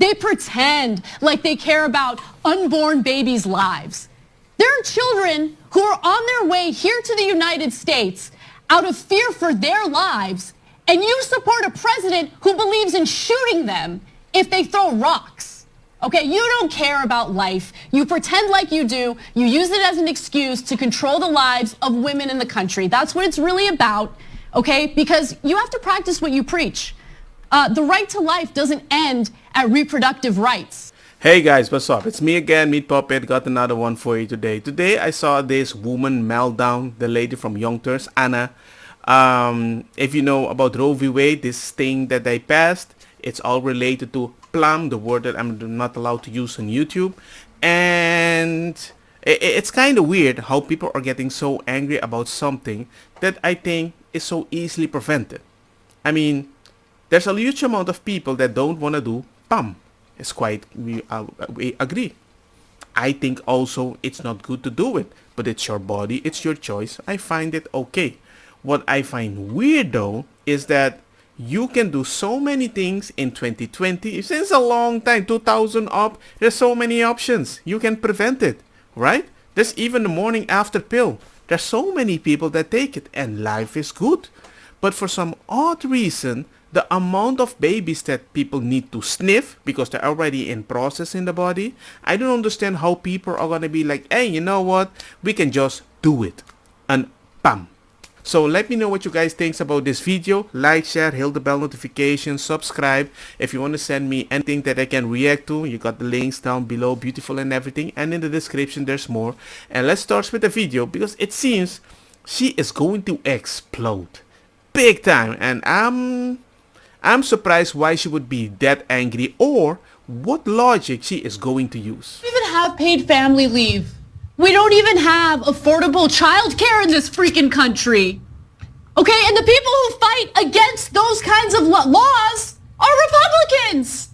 They pretend like they care about unborn babies' lives. There are children who are on their way here to the United States out of fear for their lives, and you support a president who believes in shooting them if they throw rocks. Okay, you don't care about life. You pretend like you do. You use it as an excuse to control the lives of women in the country. That's what it's really about, okay? Because you have to practice what you preach. The right to life doesn't end at reproductive rights. Hey guys, what's up? It's me again, Meat Puppet. Got another one for you today. Today I saw this woman MELTDOWN, the lady from Young Turks, Anna. If you know about Roe v. Wade, this thing that they passed, it's all related to plum, the word that I'm not allowed to use on YouTube. And it's kind of weird how people are getting so angry about something that I think is so easily prevented. I mean, there's a huge amount of people that don't want to do plum. It's quite, we agree. I think also it's not good to do it, but it's your body, it's your choice. I find it okay. What I find weird though is that you can do so many things in 2020. Since a long time, 2000 up, there's so many options. You can prevent it, right? There's even the morning after pill. There's so many people that take it and life is good. But for some odd reason, the amount of babies that people need to sniff because they're already in process in the body, I don't understand how people are going to be like, hey, you know what? We can just do it. And bam. So let me know what you guys think about this video. Like, share, hit the bell notification, subscribe. If you want to send me anything that I can react to, you got the links down below, beautiful and everything. And in the description there's more. And let's start with the video because it seems she is going to explode. Big time. And I'm surprised why she would be that angry or what logic she is going to use. We don't even have paid family leave. We don't even have affordable childcare in this freaking country. Okay, and the people who fight against those kinds of laws are Republicans.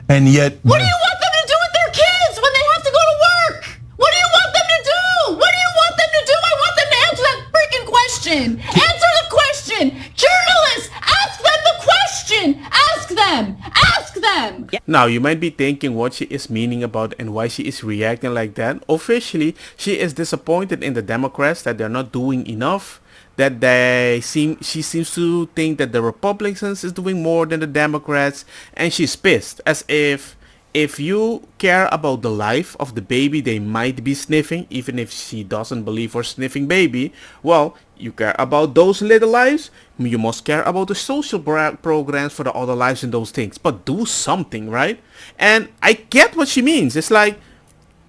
And yet, what do you want them to do with their kids when they have to go to work? What do you want them to do? What do you want them to do? I want them to answer that freaking question. Answer the question. Journalists, ask them the question. Ask them. Ask them. Now, you might be thinking what she is meaning about and why she is reacting like that. Officially, she is disappointed in the Democrats that they're not doing enough. That she seems to think that the Republicans is doing more than the Democrats. And she's pissed as if you care about the life of the baby they might be sniffing, even if she doesn't believe for sniffing baby, well, you care about those little lives, you must care about the social programs for the other lives and those things. But do something, right? And I get what she means. It's like,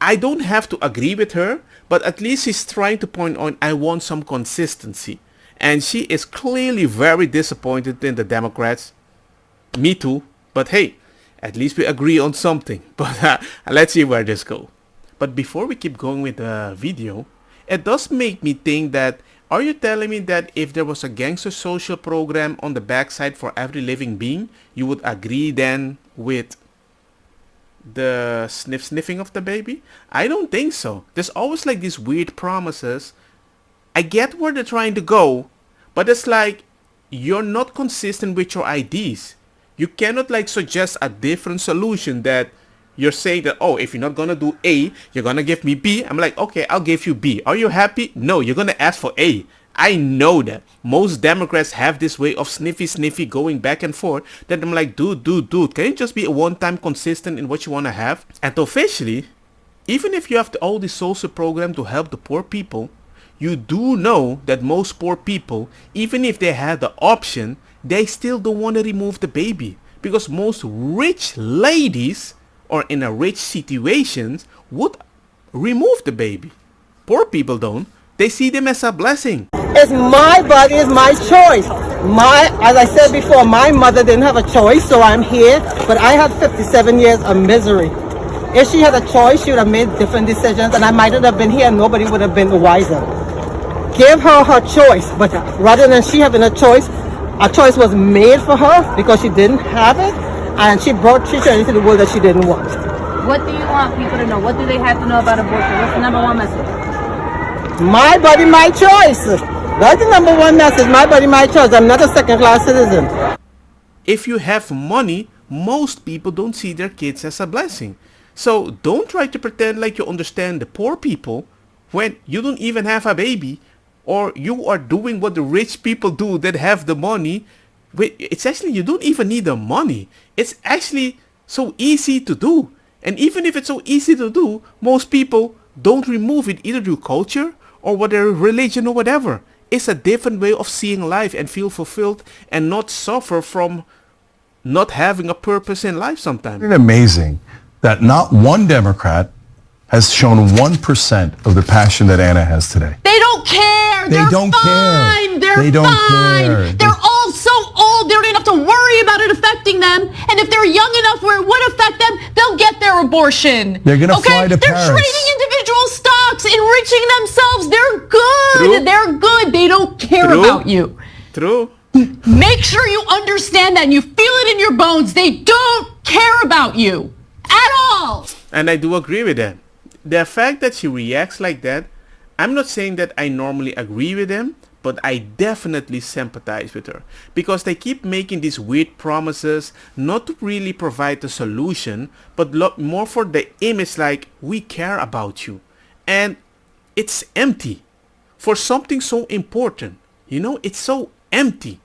I don't have to agree with her, but at least she's trying to point out, I want some consistency. And she is clearly very disappointed in the Democrats. Me too. But hey, at least we agree on something. But let's see where this goes. But before we keep going with the video, it does make me think that, are you telling me that if there was a gangster social program on the backside for every living being, you would agree then with the sniffing of the baby? I don't think so. There's always like these weird promises. I get where they're trying to go, but it's like you're not consistent with your ideas. You cannot like suggest a different solution that you're saying that, oh, if you're not gonna do A, you're gonna give me B. I'm like, okay, I'll give you B. Are you happy? No, you're gonna ask for A. I know that most Democrats have this way of sniffy going back and forth that I'm like, dude, can you just be a one-time consistent in what you want to have? And officially, even if you have all this social program to help the poor people, you do know that most poor people, even if they had the option, they still don't want to remove the baby. Because most rich ladies or in a rich situations would remove the baby. Poor people don't. They see them as a blessing. It's my body, it's my choice. As I said before, my mother didn't have a choice, so I'm here. But I had 57 years of misery. If she had a choice, she would have made different decisions, and I might not have been here, and nobody would have been the wiser. Give her her choice, but rather than she having a choice was made for her because she didn't have it, and she brought children into the world that she didn't want. What do you want people to know? What do they have to know about abortion? What's the number one message? My body, my choice. That's the number one message. My body, my choice. I'm not a second-class citizen. If you have money, most people don't see their kids as a blessing. So don't try to pretend like you understand the poor people when you don't even have a baby, or you are doing what the rich people do that have the money. It's actually, you don't even need the money. It's actually so easy to do. And even if it's so easy to do, most people don't remove it either through culture or whatever religion or whatever. It's a different way of seeing life and feel fulfilled and not suffer from not having a purpose in life sometimes. Isn't it amazing that not one Democrat has shown 1% of the passion that Anna has today? They don't care. They don't fine. care. They're They don't fine. care. They're all so old. They don't even have to worry about it affecting them. And if they're young enough where it would affect them, they'll get their abortion. They're gonna fly to They're Paris. trading individual stocks, enriching themselves. They're good. True. They're good. They don't care True. about you. True. Make sure you understand that and you feel it in your bones. They don't care about you at all. And I do agree with that. The fact that she reacts like that, I'm not saying that I normally agree with them, but I definitely sympathize with her. Because they keep making these weird promises, not to really provide a solution, but more for the image like, we care about you. And it's empty. For something so important, it's so empty.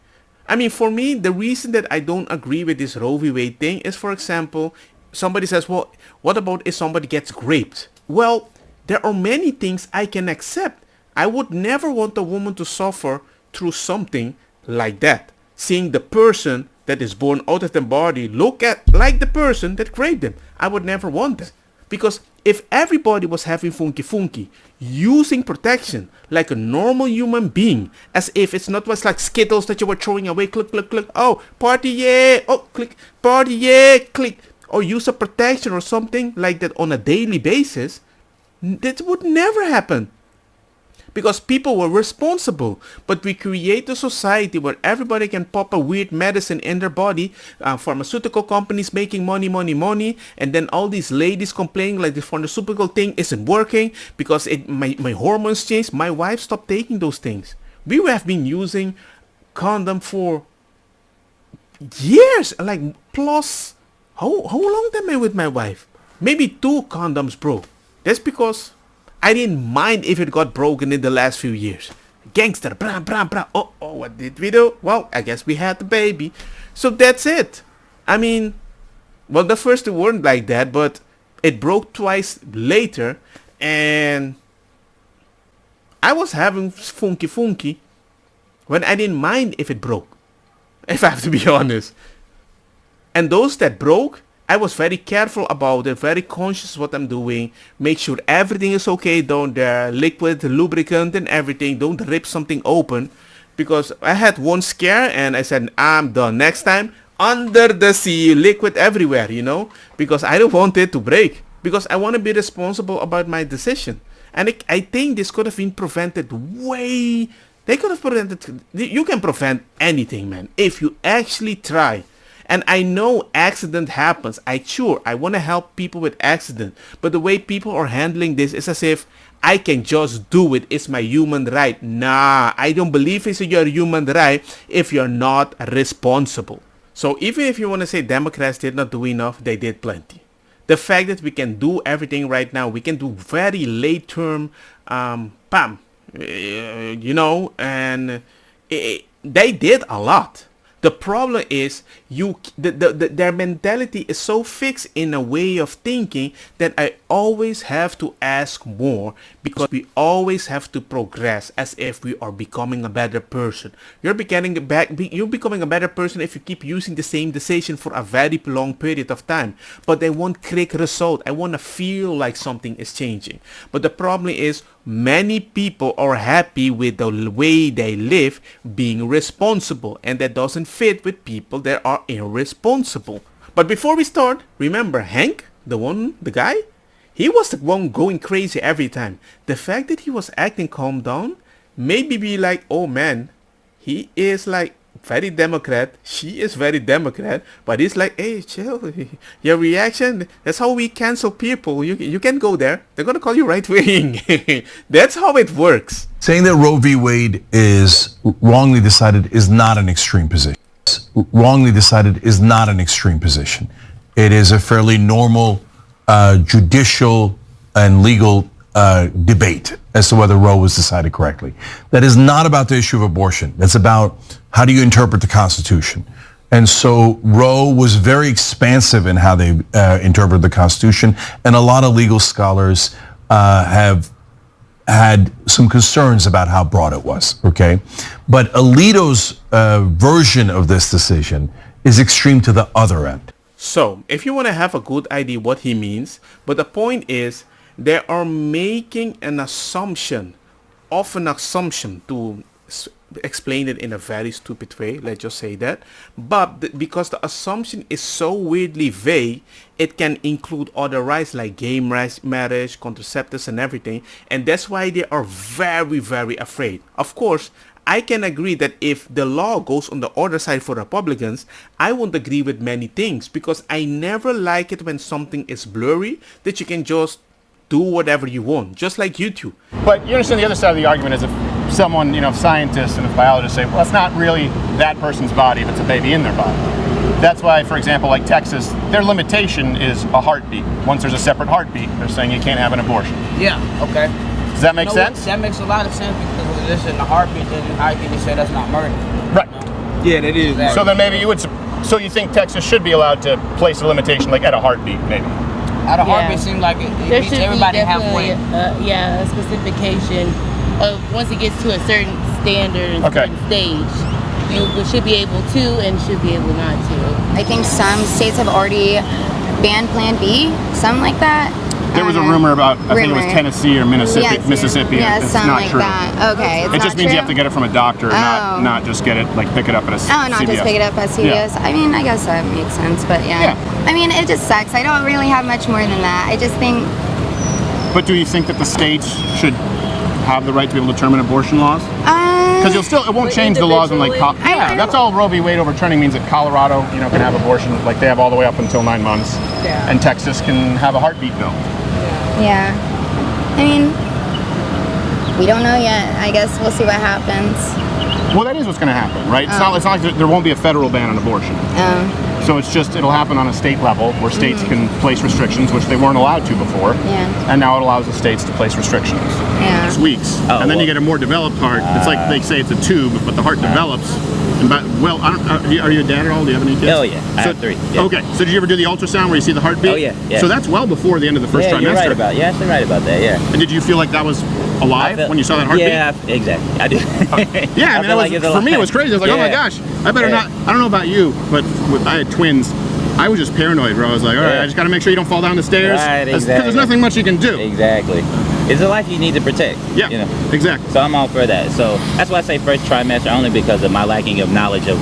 I mean, for me, the reason that I don't agree with this Roe v. Wade thing is, for example, somebody says, well, what about if somebody gets raped? Well, there are many things I can accept. I would never want a woman to suffer through something like that. Seeing the person that is born out of their body look at like the person that raped them. I would never want that. Because if everybody was having funky, using protection like a normal human being, as if it's not was like Skittles that you were throwing away, click, click, click, oh, party, yeah, oh, click, party, yeah, click, or use a protection or something like that on a daily basis, that would never happen. Because people were responsible. But we create a society where everybody can pop a weird medicine in their body. Pharmaceutical companies making money. And then all these ladies complaining like the pharmaceutical thing isn't working because my hormones changed. My wife stopped taking those things. We have been using condom for years. Like plus, how long am I with my wife? Maybe 2 condoms broke. That's because I didn't mind if it got broken in the last few years. Gangster, blah, blah, blah. Oh, what did we do? Well, I guess we had the baby. So that's it. I mean, well, the first 2 weren't like that, but it broke twice later. And I was having funky when I didn't mind if it broke. If I have to be honest. And those that broke, I was very careful about it, very conscious what I'm doing. Make sure everything is okay down there. Liquid, lubricant and everything. Don't rip something open. Because I had one scare and I said, I'm done. Next time, under the sea, liquid everywhere, Because I don't want it to break. Because I want to be responsible about my decision. And I think this could have been prevented way. They could have prevented. You can prevent anything, man. If you actually try. And I know accident happens. I want to help people with accident. But the way people are handling this is as if I can just do it. It's my human right. Nah, I don't believe it's your human right if you're not responsible. So even if you want to say Democrats did not do enough, they did plenty. The fact that we can do everything right now, we can do very late term, and they did a lot. The problem is their mentality is so fixed in a way of thinking that I always have to ask more because we always have to progress as if we are becoming a better person. You're becoming a better person if you keep using the same decision for a very long period of time. But they want quick result. I want to feel like something is changing. But the problem is many people are happy with the way they live being responsible, and that doesn't fit with people that are irresponsible. But before we start, remember Hank, the guy? He was the one going crazy every time. The fact that he was acting calm down made me be like, oh man, he is like very Democrat. She is very Democrat. But it's like, hey, chill. Your reaction, that's how we cancel people. You can't go there. They're going to call you right wing. That's how it works. Saying that Roe v. Wade is wrongly decided is not an extreme position. wrongly decided is not an extreme position. It is a fairly normal judicial and legal debate as to whether Roe was decided correctly. That is not about the issue of abortion. That's about how do you interpret the Constitution. And so Roe was very expansive in how they interpreted the Constitution, and a lot of legal scholars have had some concerns about how broad it was, okay? But Alito's version of this decision is extreme to the other end. So, if you want to have a good idea what he means, but the point is, they are making an assumption to explain it in a very stupid way, let's just say that. But because the assumption is so weirdly vague, it can include other rights like gay marriage, contraceptives and everything. And that's why they are very, very afraid. Of course, I can agree that if the law goes on the other side for Republicans, I won't agree with many things, because I never like it when something is blurry, that you can just do whatever you want, just like YouTube. But you understand the other side of the argument is if someone, if scientists and if biologists say, well, it's not really that person's body if it's a baby in their body. That's why, for example, like Texas, their limitation is a heartbeat. Once there's a separate heartbeat, they're saying you can't have an abortion. Yeah, okay. Does that make sense? That makes a lot of sense, because if this isn't a heartbeat, then how can you say that's not murder? Right. Yeah, that is. So then maybe you would, so you think Texas should be allowed to place a limitation like at a heartbeat, maybe? At a heartbeat seems like it there meets should everybody be definitely halfway. a specification of once it gets to a certain standard and certain stage, you should be able to and should be able not to. I think some states have already banned Plan B, something like that. There was a rumor about, I think it was Tennessee or Mississippi. Yeah, it's something not like true. that. Okay, it just means you have to get it from a doctor, not just get it, like pick it up at a CVS. not just pick it up at CVS. Yeah. I mean, I guess that makes sense, but yeah. I mean, it just sucks. I don't really have much more than that. I just think. But do you think that the states should have the right to be able to determine abortion laws? Because it won't change the laws in like, that's all Roe v. Wade overturning means that Colorado, can have abortion, like they have all the way up until 9 months, and Texas can have a heartbeat bill. Yeah. I mean, we don't know yet. I guess we'll see what happens. Well, that is what's going to happen, right? It's not like there won't be a federal ban on abortion. So it'll happen on a state level where states can place restrictions, which they weren't allowed to before. Yeah. And now it allows the states to place restrictions. Yeah. It's weeks. And then you get a more developed heart. It's like they say it's a tube, but the heart develops. And are you a dad at all? Do you have any kids? Oh, yeah. I have 3. Yeah. Okay. So did you ever do the ultrasound where you see the heartbeat? Oh, yeah. So that's well before the end of the first trimester. You're actually right about that, yeah. And did you feel like that was alive when you saw that heartbeat? Yeah, exactly. I do. Yeah, I mean, for me it was crazy. I was like, oh my gosh, I better not. I don't know about you, but I had twins. I was just paranoid, bro. I was like, all right, I just got to make sure you don't fall down the stairs. Right, Because there's nothing much you can do. Exactly. It's a life you need to protect. Yeah, exactly. So I'm all for that. So that's why I say first trimester, only because of my lacking of knowledge of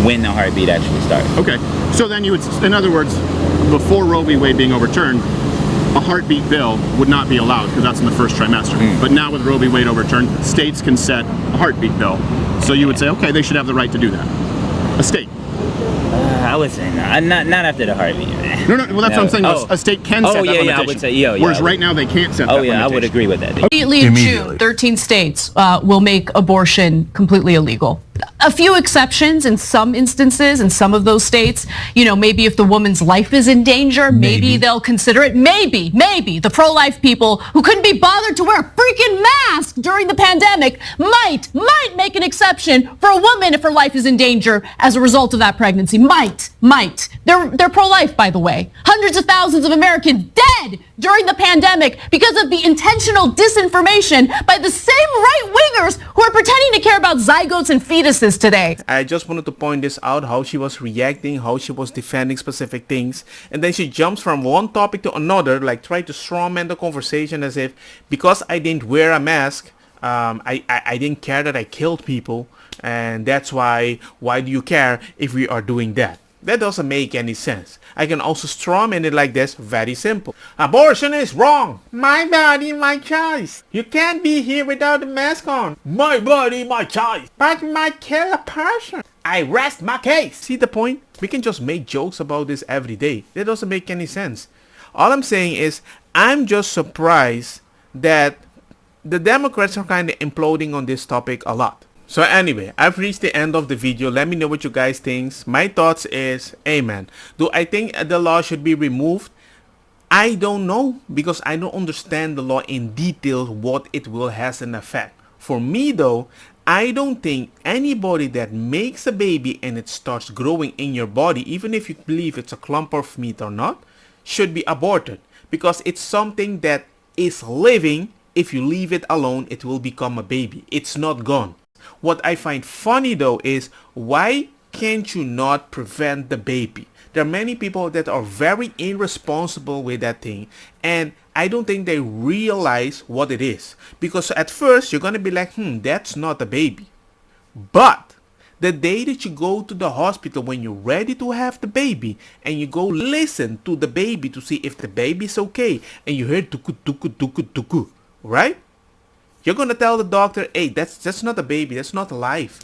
when the heartbeat actually starts. Okay. So then you would, in other words, before Roe v. Wade being overturned, a heartbeat bill would not be allowed because that's in the first trimester. But now with Roe v. Wade overturned, states can set a heartbeat bill. So you would say, okay, they should have the right to do that. A state. I would say not after the heartbeat. No, well that's what I'm saying. A state can set that limitation. I would say, whereas right now they can't set that limitation. I would agree with that. Immediately in June, 13 states will make abortion completely illegal. A few exceptions in some instances in some of those states. Maybe if the woman's life is in danger, maybe they'll consider it. Maybe the pro-life people who couldn't be bothered to wear a freaking mask during the pandemic might make an exception for a woman if her life is in danger as a result of that pregnancy. Might. They're pro-life, by the way. Hundreds of thousands of Americans dead during the pandemic because of the intentional disinformation by the same right-wingers who are pretending to care about zygotes and fetuses today. I just wanted to point this out, how she was reacting, how she was defending specific things, and then she jumps from one topic to another, like try to strawman the conversation as if because I didn't wear a mask, I didn't care that I killed people, and that's why do you care if we are doing that? That doesn't make any sense. I can also strawman it like this, very simple. Abortion is wrong. My body, my choice. You can't be here without a mask on. My body, my choice. But might kill a person. I rest my case. See the point? We can just make jokes about this every day. That doesn't make any sense. All I'm saying is, I'm just surprised that the Democrats are kind of imploding on this topic a lot. So anyway, I've reached the end of the video. Let me know what you guys think. My thoughts is, hey man, do I think the law should be removed? I don't know, because I don't understand the law in detail, what it will has an effect. For me though, I don't think anybody that makes a baby and it starts growing in your body, even if you believe it's a clump of meat or not, should be aborted, because it's something that is living. If you leave it alone, it will become a baby. It's not gone. What I find funny though is, why can't you not prevent the baby? There are many people that are very irresponsible with that thing, and I don't think they realize what it is. Because at first you're gonna be like, that's not a baby. But the day that you go to the hospital when you're ready to have the baby, and you go listen to the baby to see if the baby is okay, and you hear tuku tuku tuku tuku, right? You're gonna tell the doctor, hey, that's not a baby, that's not alive.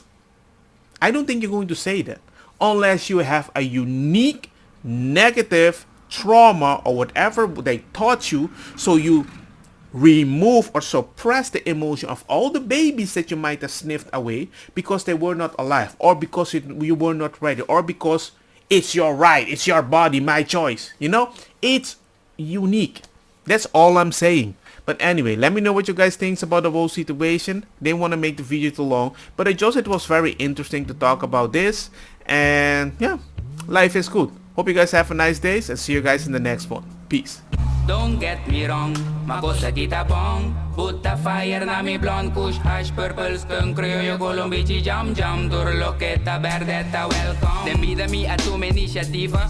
I don't think you're going to say that unless you have a unique negative trauma or whatever they taught you, so you remove or suppress the emotion of all the babies that you might have sniffed away because they were not alive, or because you were not ready, or because it's your right, it's your body, my choice. You know, it's unique. That's all I'm saying. But anyway, let me know what you guys think about the whole situation. Didn't want to make the video too long, but I just, it was very interesting to talk about this. And yeah, life is good. Hope you guys have a nice day, and see you guys in the next one. Peace. Don't get me wrong, makosa kita bong. Butta fire na mi blonde, kush hash, purple skunk, criollo, colombici, jam jam, turloqueta, verdetta, welcome. Den bieden me a tu initiativa.